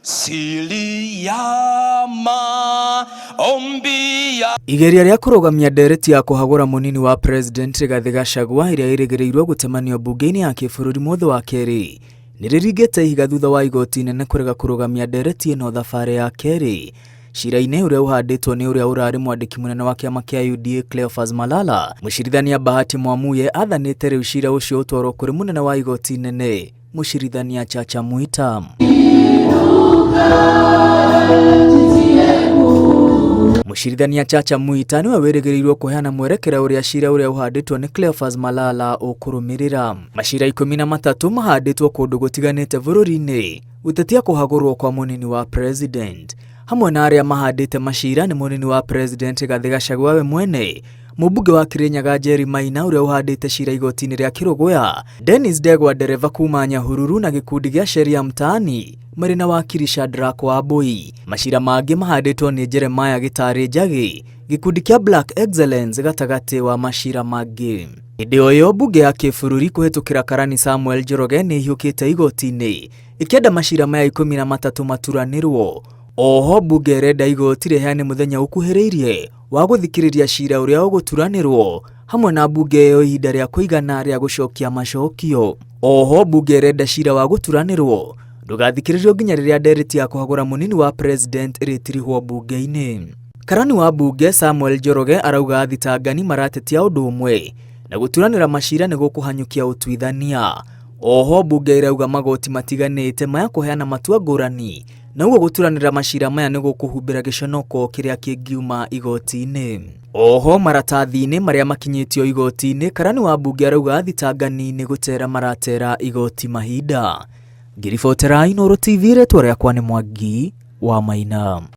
Siri ya maombi ya igeria rĩa kũrũgamia ndereti ya kũhagũra mũnini wa president Rigathi Gachagua ĩrĩa ĩrĩgĩrĩirwo gũtemanio bunge-inĩ ya kĩbũrũri mwothe wa kerĩ nĩrĩringĩte ihiga thutha wa igoti inene kũrega kũrũgamia ndereti ĩno thabarĩ ya kerĩ. Cira-inĩ ũrĩa ũhandĩtwo nĩ ũrĩa ũrarĩ mwandĩki mũnene wa kĩama kĩa UDA Cleophas Malala, mũcirithania Bahati Mwamuye athanĩte rĩu cira ũcio ũtwarwo kũrĩ mũnene wa igoti inene mũcirithania Chacha Mwita. Mũcirithania Chacha Mwita niwe wĩrĩgĩrĩirwo kũheana mwerekera ũrĩa cira ũrĩa ũhandĩtwo nĩ Cleophas Malala ũkũrũmĩrĩra. Macira 13 mahandĩtwo kũndũ gũtiganĩte bũrũri-inĩ gũtetia kũhagũrwo kwa mũnini wa president. Hamwe na arĩa mahandĩte macira nĩ mũnini wa president Rigathi Gachagua we mwene, mũmbunge wa Kirinyaga Njeri Maina ũrĩa ũhandĩte cira igoti-inĩ rĩa Kĩrũgũya, Dennis Ndegwa ndereba kuma Nyahururu na gĩkundi gĩa Sheria Mtaani marĩ na wakiri Shadrack Wambui. Macira mangĩ mahandĩtwo nĩ Jeremiah Gĩtarĩ Njagi, gĩkundi kĩa Black Excellence gatagatĩ wa macira mangĩ. Hĩndĩ o ĩyo mbunge ya kĩbũrũri kũhetũkĩra karani Samuel Njoroge nĩ ihiũkĩte igoti-inĩ ĩkĩenda macira maya 13 maturanĩrwo. Oho mbunge ĩrenda igoti rĩheane mũthenya ũkuhĩrĩirie wa gũthikĩrĩria cira ũrĩa ũgũturanĩrwo hamwe na mbunge ĩyo ihinda rĩa kũigana rĩa gũcokia macokio. Oho mbunge ĩrenda cira wa gũturanĩrwo ndũgathikĩrĩrio nginya rĩrĩa ndereti ya kũhagũra mũnini wa president ĩrĩtirihwo mbunge-inĩ. Karani wa mbunge Samuel Njoroge arauga athitangani maratetia ũndũ ũmwe na gũturanĩra macira nĩ gũkũhanyũkia ũtuithania. Oho mbunge ĩrauga magoti matiganĩte maya kũheana matua ngũrani na ũguo gũturanĩra macira maya nĩ gũkũhumbĩra gĩconoko kĩrĩa kĩngiuma igoti-inĩ. Oho maratathi-inĩ marĩa makinyĩtio igoti-inĩ, karani wa mbunge arauga athitangani nĩ gũtera maratera igoti mahinda. Ngĩribotera Inooro TV, rĩtwa rĩakwa nĩ Mwangi wa Maina.